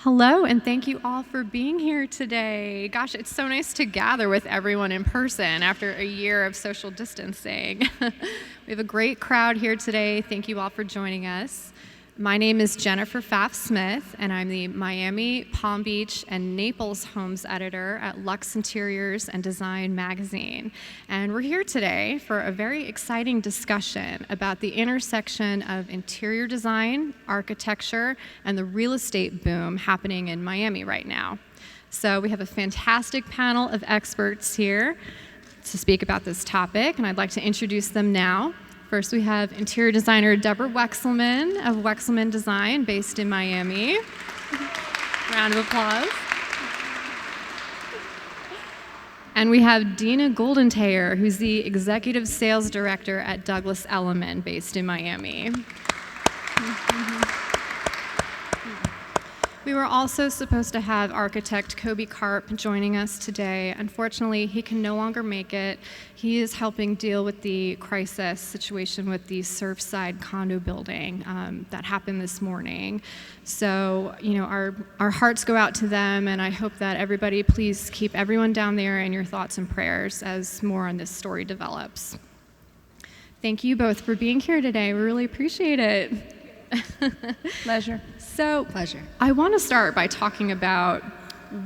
Hello, and thank you all for being here today. Gosh, it's so nice to gather with everyone in person after a year of social distancing. We have a great crowd here today. Thank you all for joining us. My name is Jennifer Pfaff Smith, and I'm the Miami, Palm Beach, and Naples Homes Editor at Luxe Interiors and Design Magazine. And we're here today for a very exciting discussion about the intersection of interior design, architecture, and the real estate boom happening in Miami right now. So we have a fantastic panel of experts here to speak about this topic, and I'd like to introduce them now. First, we have interior designer Deborah Wecselman of Wecselman Design, based in Miami. Round of applause. And we have Dina Goldentayer, who's the executive sales director at Douglas Elliman, based in Miami. We were also supposed to have architect Kobe Karp joining us today. Unfortunately, he can no longer make it. He is helping deal with the crisis situation with the Surfside condo building that happened this morning. So, our hearts go out to them, and I hope that everybody please keep everyone down there in your thoughts and prayers as more on this story develops. Thank you both for being here today. We really appreciate it. Pleasure. Pleasure. I want to start by talking about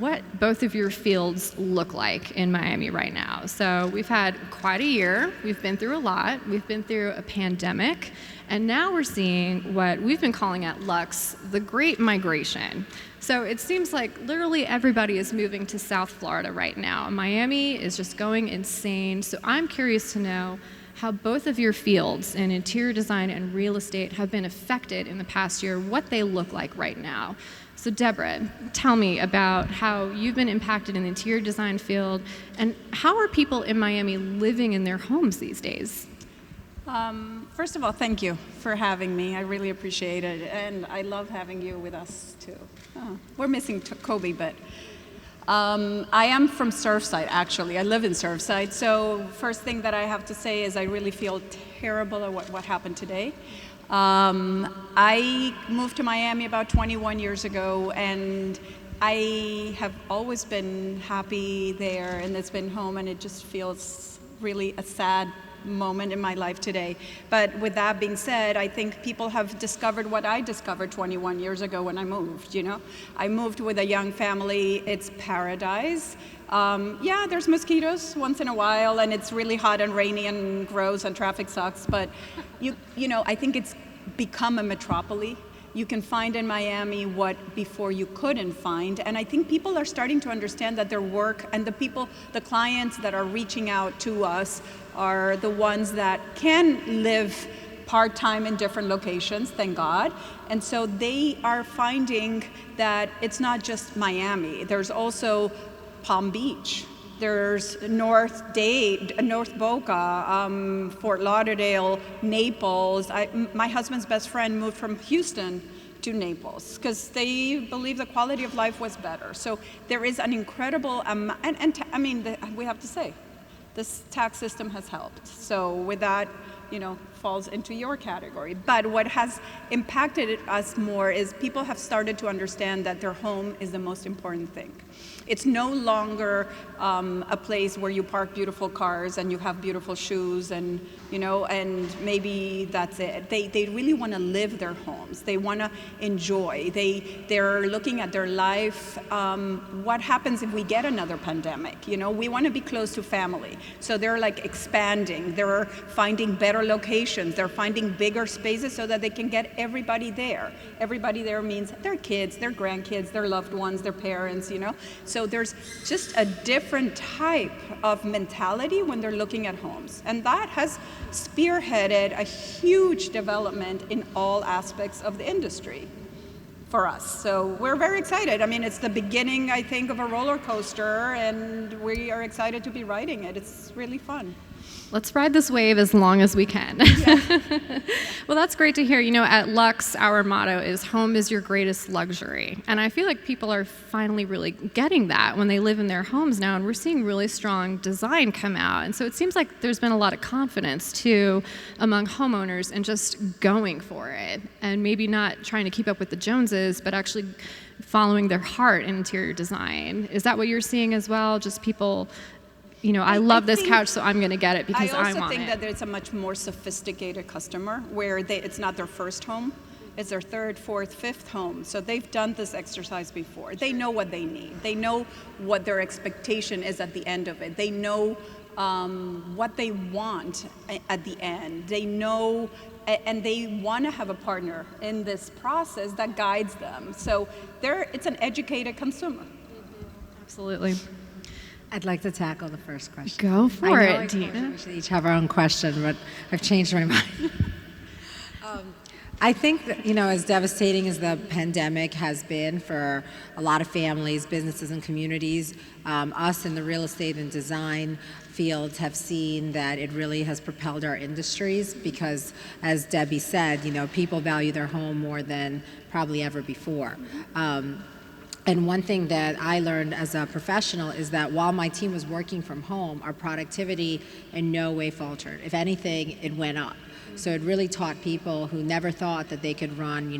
what both of your fields look like in Miami right now. So we've had quite a year. We've been through a lot. We've been through a pandemic. And now we're seeing what we've been calling at Luxe the Great Migration. So it seems like literally everybody is moving to South Florida right now. Miami is just going insane. So I'm curious to know how both of your fields in interior design and real estate have been affected in the past year, what they look like right now. So Deborah, tell me about how you've been impacted in the interior design field, and how are people in Miami living in their homes these days? First of all, thank you for having me. I really appreciate it, and I love having you with us too. We're missing Kobe, but I am from Surfside, actually. I live in Surfside. So first thing that I have to say is I really feel terrible at what happened today. I moved to Miami about 21 years ago, and I have always been happy there, and it's been home, and it just feels really a sad moment in my life today. But with that being said, I think people have discovered what I discovered 21 years ago when I moved, I moved with a young family. It's paradise. Yeah, there's mosquitoes once in a while, and it's really hot and rainy and gross and traffic sucks, but I think it's become a metropolis. You can find in Miami what before you couldn't find. And I think people are starting to understand that their work and the clients that are reaching out to us are the ones that can live part-time in different locations, thank God. And so they are finding that it's not just Miami. There's also Palm Beach. There's North Boca, Fort Lauderdale, Naples. My husband's best friend moved from Houston to Naples because they believe the quality of life was better. So there is an incredible amount, we have to say, this tax system has helped. So with that, falls into your category. But what has impacted us more is people have started to understand that their home is the most important thing. It's no longer a place where you park beautiful cars and you have beautiful shoes and maybe that's it. They really want to live their homes. They want to enjoy. They're looking at their life. What happens if we get another pandemic? We want to be close to family. So they're like expanding. They're finding better locations. They're finding bigger spaces so that they can get everybody there. Everybody there means their kids, their grandkids, their loved ones, their parents, So there's just a different type of mentality when they're looking at homes. And that has spearheaded a huge development in all aspects of the industry for us. So we're very excited. It's the beginning, I think, of a roller coaster, and we are excited to be riding it. It's really fun. Let's ride this wave as long as we can. Yeah. Well, that's great to hear. At Luxe, our motto is home is your greatest luxury. And I feel like people are finally really getting that when they live in their homes now, and we're seeing really strong design come out. And so it seems like there's been a lot of confidence, too, among homeowners in just going for it, and maybe not trying to keep up with the Joneses, but actually following their heart in interior design. Is that what you're seeing as well? Just people, I love this couch, so I'm going to get it because I want it. I also think that there's a much more sophisticated customer where it's not their first home. It's their third, fourth, fifth home. So they've done this exercise before. They know what they need. They know what their expectation is at the end of it. They know what they want at the end. They know, and they want to have a partner in this process that guides them. So it's an educated consumer. Absolutely. I'd like to tackle the first question. Go for it, Dina. We should each have our own question, but I've changed my mind. I think that, as devastating as the pandemic has been for a lot of families, businesses, and communities, us in the real estate and design fields have seen that it really has propelled our industries because, as Debbie said, people value their home more than probably ever before. And one thing that I learned as a professional is that while my team was working from home, our productivity in no way faltered. If anything, it went up. So it really taught people who never thought that they could run,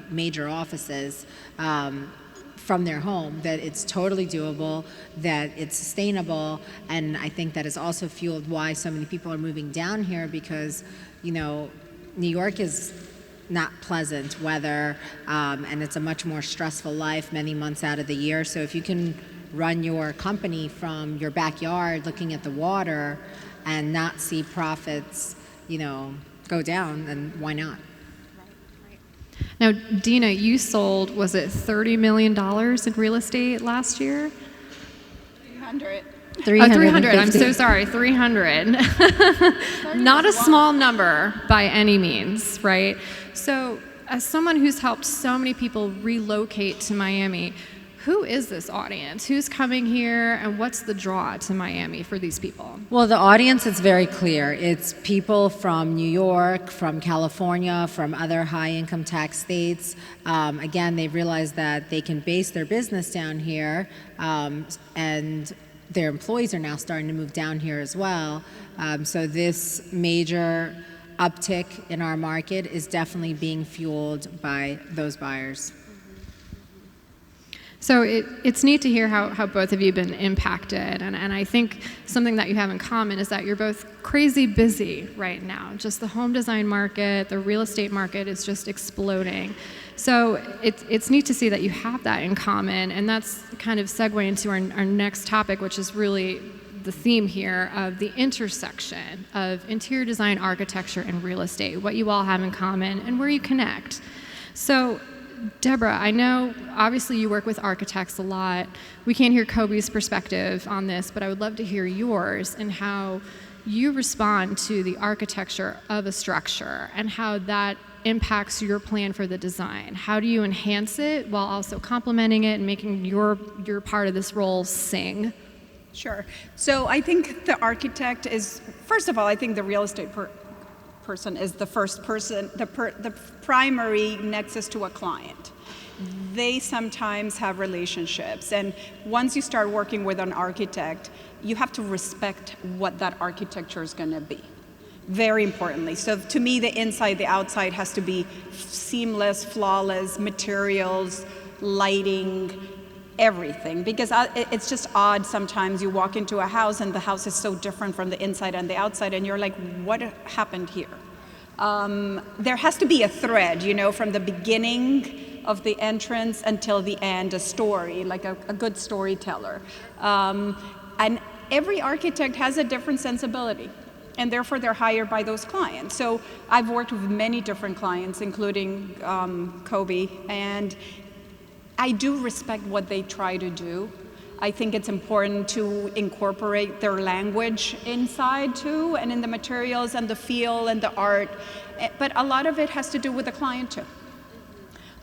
major offices from their home that it's totally doable, that it's sustainable, and I think that has also fueled why so many people are moving down here because, New York is not pleasant weather, and it's a much more stressful life many months out of the year. So if you can run your company from your backyard looking at the water and not see profits, go down, then why not? Now, Dina, you sold, was it $30 million in real estate last year? 300. 300. I'm so sorry. 300. Not a small number by any means, right? So, as someone who's helped so many people relocate to Miami, who is this audience? Who's coming here, and what's the draw to Miami for these people? Well, the audience is very clear. It's people from New York, from California, from other high-income tax states. Again, they've realized that they can base their business down here, and their employees are now starting to move down here as well. So this major uptick in our market is definitely being fueled by those buyers. So it's neat to hear how both of you have been impacted, and I think something that you have in common is that you're both crazy busy right now. Just the home design market, the real estate market is just exploding. So it's neat to see that you have that in common, and that's kind of segue into our next topic, which is really the theme here of the intersection of interior design, architecture, and real estate, what you all have in common and where you connect. So Deborah, I know obviously you work with architects a lot. We can't hear Kobe's perspective on this, but I would love to hear yours and how you respond to the architecture of a structure and how that impacts your plan for the design. How do you enhance it while also complementing it and making your part of this role sing? Sure. So I think the architect is, first of all, I think the real estate person is the first person, the primary nexus to a client. They sometimes have relationships, and once you start working with an architect, you have to respect what that architecture is going to be. Very importantly. So to me, the inside, the outside has to be seamless, flawless, materials, lighting, everything, because it's just odd sometimes you walk into a house and the house is so different from the inside and the outside, and you're like, what happened here? There has to be a thread, from the beginning of the entrance until the end, a story, like a good storyteller. And every architect has a different sensibility, and therefore they're hired by those clients. So I've worked with many different clients, including Kobe, and I do respect what they try to do. I think it's important to incorporate their language inside too, and in the materials and the feel and the art. But a lot of it has to do with the client too.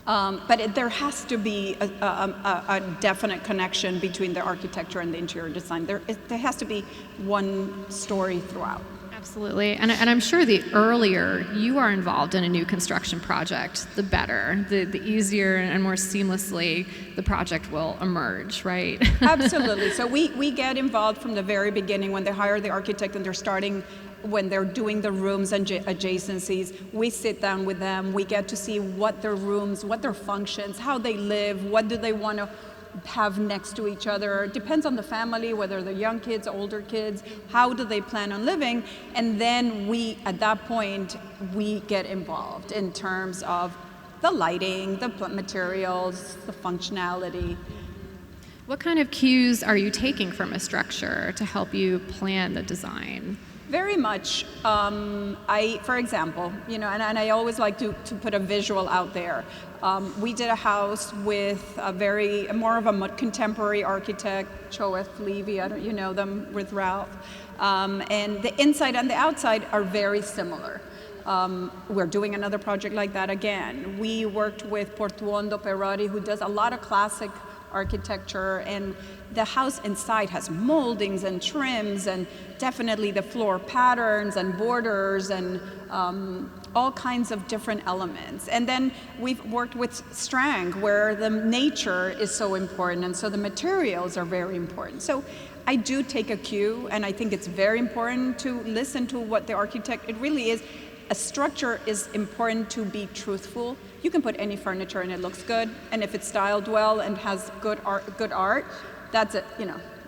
But there has to be a definite connection between the architecture and the interior design. There has to be one story throughout. Absolutely, and I'm sure the earlier you are involved in a new construction project, the better, the easier and more seamlessly the project will emerge, right? Absolutely. So we get involved from the very beginning when they hire the architect and they're starting when they're doing the rooms and adjacencies, we sit down with them. We get to see what their rooms, what their functions, how they live, what do they want to have next to each other. It depends on the family, whether they're young kids, older kids, how do they plan on living? And then we, at that point, we get involved in terms of the lighting, the materials, the functionality. What kind of cues are you taking from a structure to help you plan the design? Very much. For example, and I always like to put a visual out there. We did a house with more of a contemporary architect, Choeth Levy, you know them, with Ralph. And the inside and the outside are very similar. We're doing another project like that again. We worked with Portuondo Perrotti, who does a lot of classic architecture, and the house inside has moldings and trims and definitely the floor patterns and borders and all kinds of different elements. And then we've worked with Strang, where the nature is so important, and so the materials are very important. So I do take a cue, and I think it's very important to listen to what the architect, it really is. A structure is important to be truthful. You can put any furniture and it looks good, and if it's styled well and has good art, that's it.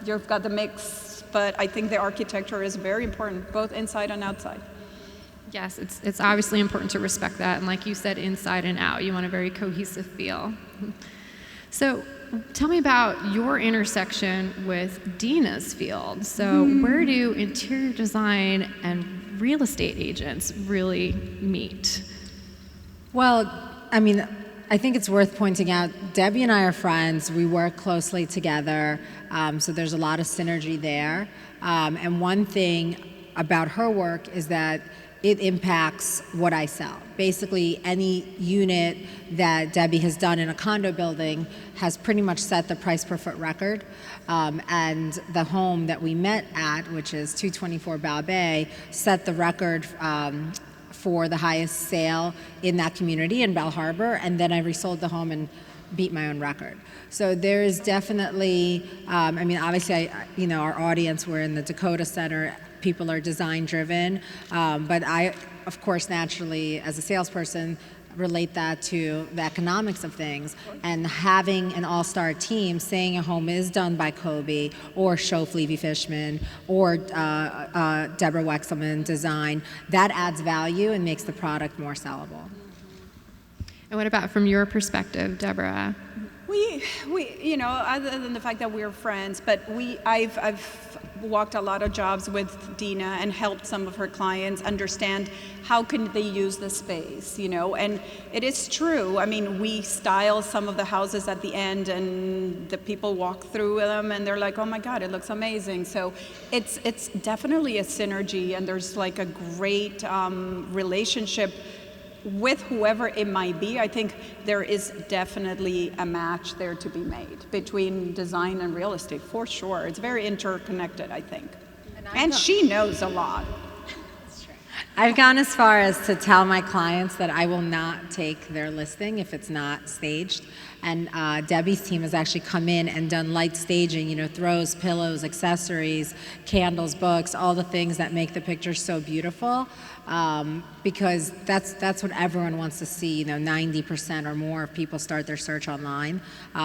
You've got the mix. But I think the architecture is very important, both inside and outside. Yes, it's obviously important to respect that, and like you said, inside and out, you want a very cohesive feel. So tell me about your intersection with Dina's field. So where do interior design and real estate agents really meet? Well, I think it's worth pointing out, Debbie and I are friends. We work closely together, so there's a lot of synergy there. And one thing about her work is that it impacts what I sell. Basically, any unit that Debbie has done in a condo building has pretty much set the price per foot record. And the home that we met at, which is 224 Balbay, set the record for the highest sale in that community in Bell Harbor, and then I resold the home and beat my own record. So there is definitely, obviously, our audience, we're in the DCOTA Center, people are design driven, but I, of course, naturally, as a salesperson, relate that to the economics of things, and having an all-star team saying a home is done by Kobe or Shof Levy Fishman or Deborah Wecselman design, that adds value and makes the product more sellable. And what about from your perspective, Deborah? We other than the fact that we're friends, but I've walked a lot of jobs with Dina and helped some of her clients understand how can they use the space, and it is true. We style some of the houses at the end, and the people walk through them and they're like, oh my God, it looks amazing. So it's definitely a synergy, and there's like a great relationship with whoever it might be. I think there is definitely a match there to be made between design and real estate, for sure. It's very interconnected, I think. And she knows a lot. That's true. I've gone as far as to tell my clients that I will not take their listing if it's not staged. And Debbie's team has actually come in and done light staging, throws, pillows, accessories, candles, books, all the things that make the picture so beautiful. Because that's what everyone wants to see. 90% or more of people start their search online.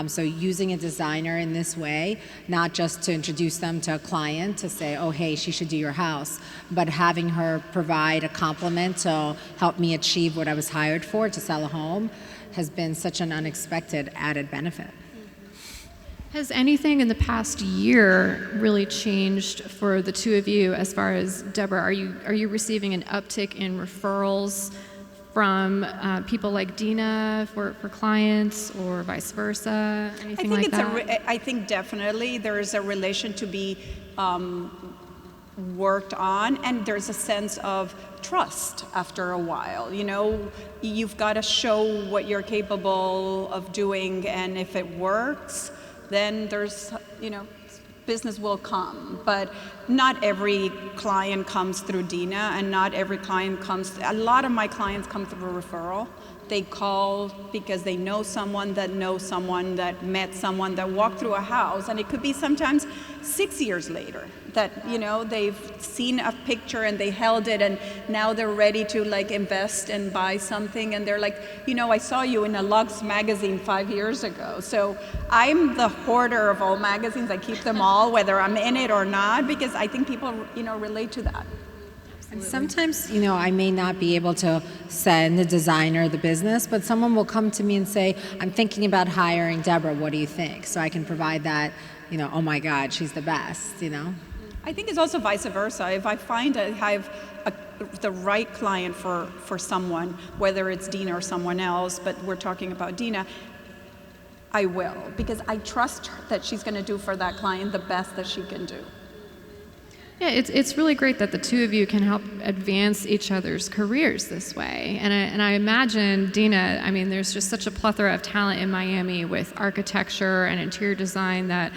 So using a designer in this way, not just to introduce them to a client to say, oh, hey, she should do your house, but having her provide a compliment to help me achieve what I was hired for, to sell a home, has been such an unexpected added benefit. Has anything in the past year really changed for the two of you as far as, Deborah, are you receiving an uptick in referrals from people like Dina for clients, or vice versa, anything like that? I think definitely there is a relation to be worked on, and there's a sense of trust after a while. You've got to show what you're capable of doing, and if it works, then there's, business will come. But not every client comes through Dina, and not every client a lot of my clients come through referral. they call because they know someone that knows someone that met someone that walked through a house, and it could be sometimes 6 years later that, you know, they've seen a picture and they held it, and now they're ready to like invest and buy something, and they're like, you know, I saw you in a Luxe magazine 5 years ago. So I'm the hoarder of all magazines. I keep them all, whether I'm in it or not, because I think people, you know, relate to that. And sometimes, you know, I may not be able to send the designer the business, but someone will come to me and say, I'm thinking about hiring Deborah, what do you think? So I can provide that, you know, oh my God, she's the best, you know? I think it's also vice versa. If I find I have the right client for someone, whether it's Dina or someone else, but we're talking about Dina, I will, because I trust that she's going to do for that client the best that she can do. Yeah, it's really great that the two of you can help advance each other's careers this way. And I imagine, Dina, I mean, there's just such a plethora of talent in Miami with architecture and interior design that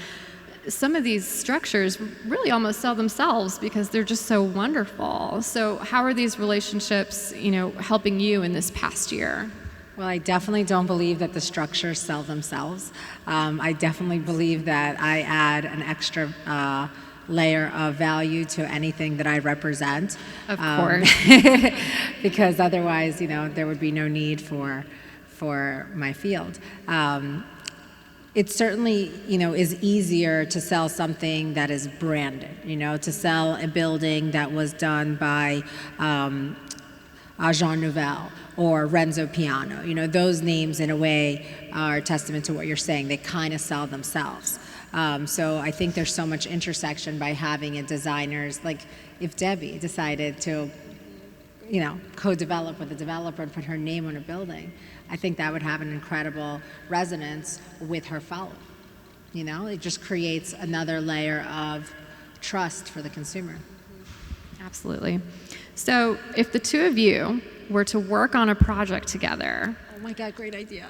some of these structures really almost sell themselves because they're just so wonderful. So how are these relationships, you know, helping you in this past year? Well, I definitely don't believe that the structures sell themselves. I definitely believe that I add an extra layer of value to anything that I represent. Of course. Because otherwise, you know, there would be no need for my field. It certainly, you know, is easier to sell something that is branded, you know, to sell a building that was done by Jean Nouvel or Renzo Piano. You know, those names in a way are a testament to what you're saying. They kind of sell themselves. So I think there's so much intersection by having a designers, like if Debbie decided to, you know, co-develop with a developer and put her name on a building, I think that would have an incredible resonance with her following. You know, it just creates another layer of trust for the consumer. Absolutely. So if the two of you were to work on a project together. Oh my God, great idea.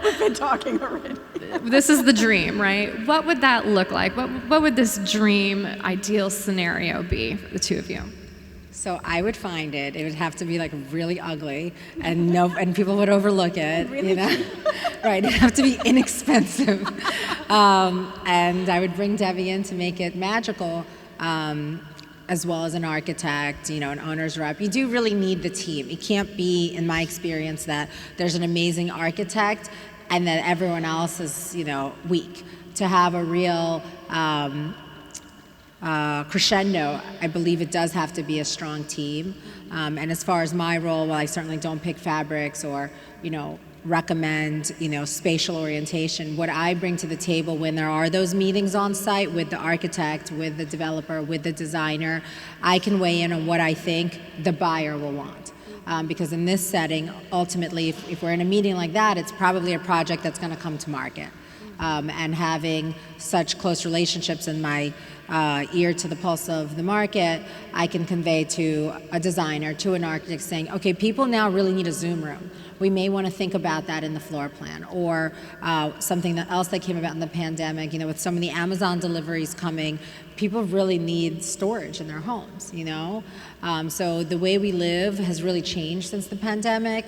We've been talking already. This is the dream, right? What would that look like? What would this dream ideal scenario be for the two of you? So I would find it would have to be like really ugly and people would overlook it, really? You know? Right, it'd have to be inexpensive. And I would bring Debbie in to make it magical. As well as an architect, you know, an owner's rep. You do really need the team. It can't be, in my experience, that there's an amazing architect and that everyone else is, you know, weak. To have a real crescendo, I believe it does have to be a strong team. And as far as my role, well, I certainly don't pick fabrics or, you know, recommend, you know, spatial orientation. What I bring to the table when there are those meetings on site with the architect, with the developer, with the designer, I can weigh in on what I think the buyer will want. Because in this setting, ultimately, if we're in a meeting like that, it's probably a project that's going to come to market. And having such close relationships in my ear to the pulse of the market, I can convey to a designer, to an architect saying, okay, people now really need a Zoom room. We may want to think about that in the floor plan, or something else that came about in the pandemic, you know, with so many Amazon deliveries coming, people really need storage in their homes, you know? So the way we live has really changed since the pandemic.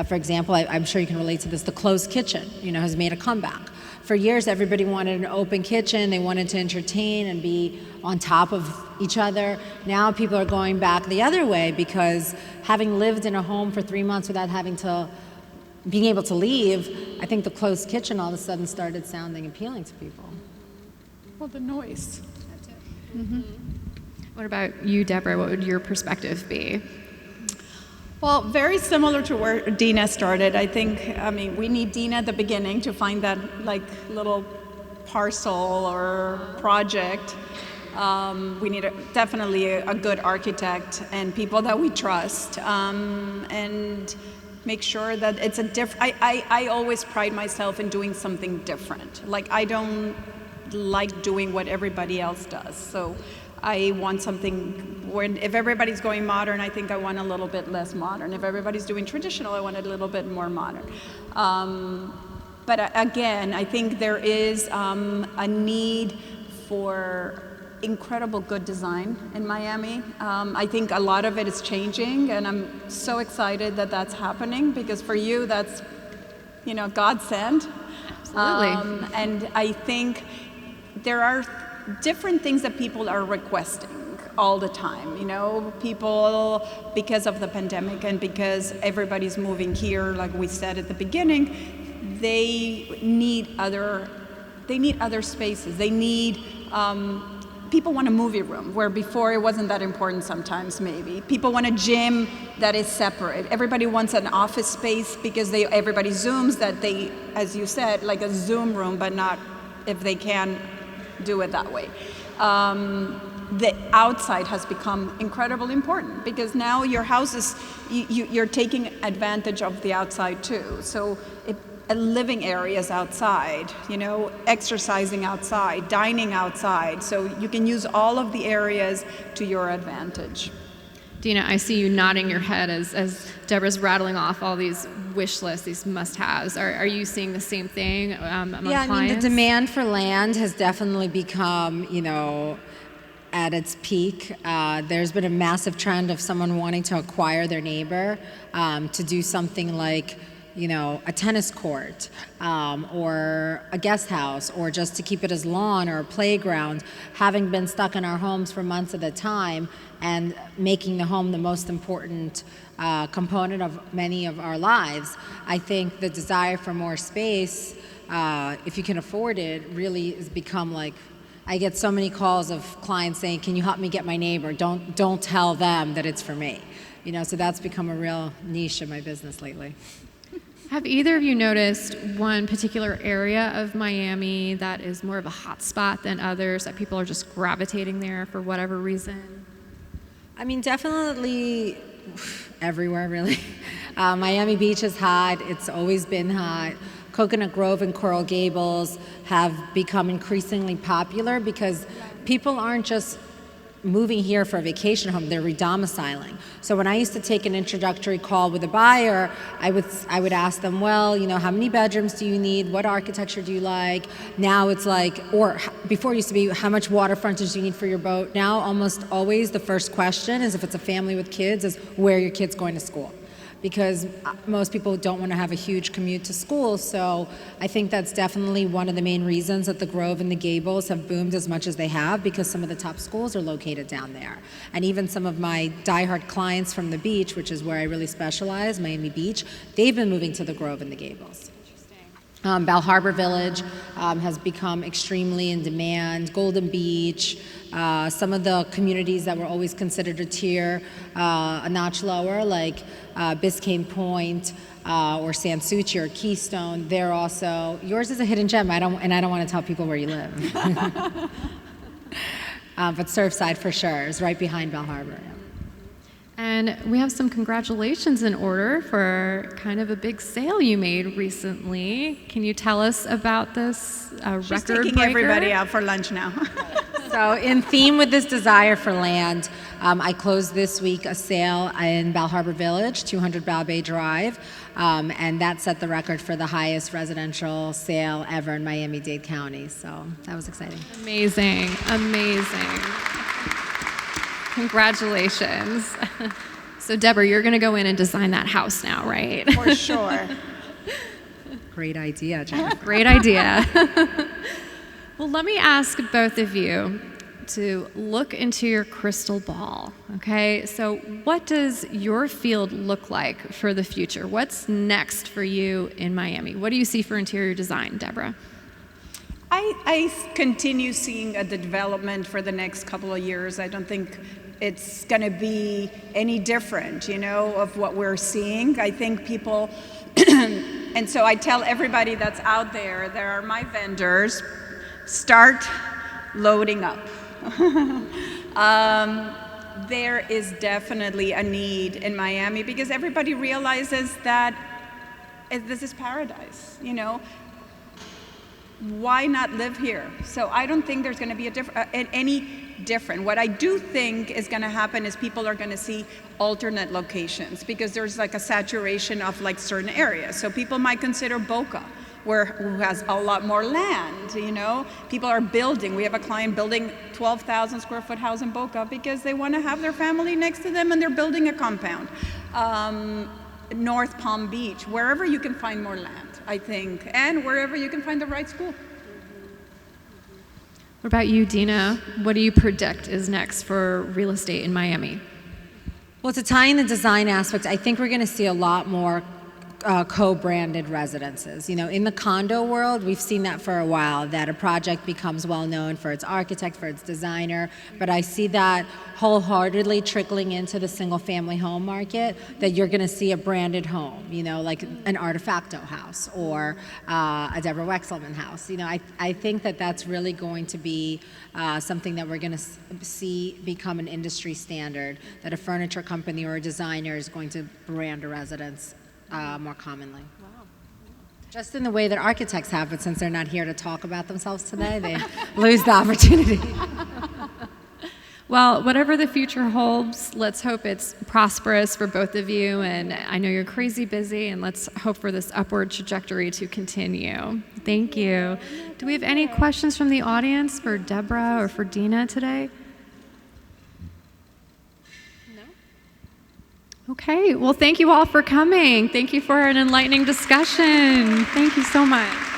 For example, I'm sure you can relate to this, the closed kitchen, you know, has made a comeback. For years, everybody wanted an open kitchen. They wanted to entertain and be on top of each other. Now people are going back the other way because having lived in a home for 3 months without being able to leave, I think the closed kitchen all of a sudden started sounding appealing to people. Well, the noise. Mm-hmm. What about you, Deborah? What would your perspective be? Well, very similar to where Dina started. I think, I mean, we need Dina at the beginning to find that like little parcel or project. We need definitely a good architect and people that we trust, and make sure that it's a different. I always pride myself in doing something different. Like, I don't like doing what everybody else does. So I want something where, if everybody's going modern, I think I want a little bit less modern. If everybody's doing traditional, I want it a little bit more modern. But again, I think there is a need for incredible good design in Miami. I think a lot of it is changing, and I'm so excited that that's happening, because for you, that's, godsend. Absolutely. And I think there are different things that people are requesting all the time. People, because of the pandemic and because everybody's moving here, like we said at the beginning, they need other spaces. They need, people want a movie room, where before it wasn't that important sometimes, maybe. People want a gym that is separate. Everybody wants an office space because everybody Zooms, that they, as you said, like a Zoom room, but not if they can do it that way. The outside has become incredibly important, because now your house is, you're taking advantage of the outside too. So living areas outside, exercising outside, dining outside. So you can use all of the areas to your advantage. Dina, I see you nodding your head as Deborah's rattling off all these wish lists, these must-haves. Are you seeing the same thing among clients? I mean, the demand for land has definitely become, at its peak. There's been a massive trend of someone wanting to acquire their neighbor to do something like, a tennis court or a guest house, or just to keep it as lawn or a playground. Having been stuck in our homes for months at a time and making the home the most important component of many of our lives, I think the desire for more space, if you can afford it, really has become like, I get so many calls of clients saying, can you help me get my neighbor? Don't tell them that it's for me. So that's become a real niche in my business lately. Have either of you noticed one particular area of Miami that is more of a hot spot than others, that people are just gravitating there for whatever reason? I mean, definitely everywhere, really. Miami Beach is hot. It's always been hot. Coconut Grove and Coral Gables have become increasingly popular because people aren't just moving here for a vacation home, they're redomiciling. So when I used to take an introductory call with a buyer, I would ask them, well, how many bedrooms do you need? What architecture do you like? Now it's like, or before it used to be, how much water frontage do you need for your boat? Now almost always the first question is, if it's a family with kids, is where are your kids going to school? Because most people don't want to have a huge commute to school. So I think that's definitely one of the main reasons that the Grove and the Gables have boomed as much as they have, because some of the top schools are located down there. And even some of my diehard clients from the beach, which is where I really specialize, Miami Beach, they've been moving to the Grove and the Gables. Bal Harbor Village has become extremely in demand. Golden Beach, some of the communities that were always considered a tier a notch lower, like Biscayne Point or Sansucci or Keystone, they're also, yours is a hidden gem. I don't want to tell people where you live. But Surfside for sure is right behind Bal Harbor. Yeah. And we have some congratulations in order for kind of a big sale you made recently. Can you tell us about this record breaker? She's taking everybody out for lunch now. So in theme with this desire for land, I closed this week a sale in Bal Harbor Village, 200 Bal Bay Drive, and that set the record for the highest residential sale ever in Miami-Dade County. So that was exciting. Amazing, amazing. Congratulations. So Deborah, you're going to go in and design that house now, right? For sure. Great idea, Jennifer. Great idea. Well, let me ask both of you to look into your crystal ball, okay? So what does your field look like for the future? What's next for you in Miami? What do you see for interior design, Deborah? I continue seeing the development for the next couple of years. I don't think it's going to be any different, of what we're seeing. I think people, and so I tell everybody that's out there, there are my vendors, start loading up. There is definitely a need in Miami because everybody realizes that this is paradise, Why not live here? So I don't think there's going to be any different. What I do think is going to happen is people are going to see alternate locations because there's like a saturation of like certain areas. So people might consider Boca who has a lot more land, you know? People are building. We have a client building 12,000 square foot house in Boca because they want to have their family next to them and they're building a compound. North Palm Beach, wherever you can find more land, I think, and wherever you can find the right school. What about you, Dina? What do you predict is next for real estate in Miami? Well, to tie in the design aspect, I think we're going to see a lot more co-branded residences. You know, in the condo world, we've seen that for a while, that a project becomes well known for its architect, for its designer, but I see that wholeheartedly trickling into the single family home market, that you're gonna see a branded home, you know, like an Artefacto house or a Deborah Wecselman house. You know, I think that that's really going to be something that we're gonna see become an industry standard, that a furniture company or a designer is going to brand a residence more commonly. Wow. Just in the way that architects have, but since they're not here to talk about themselves today, they lose the opportunity. Well, whatever the future holds, let's hope it's prosperous for both of you. And I know you're crazy busy, and let's hope for this upward trajectory to continue. Thank you. Do we have any questions from the audience for Deborah or for Dina today? Okay, well, thank you all for coming. Thank you for an enlightening discussion. Thank you so much.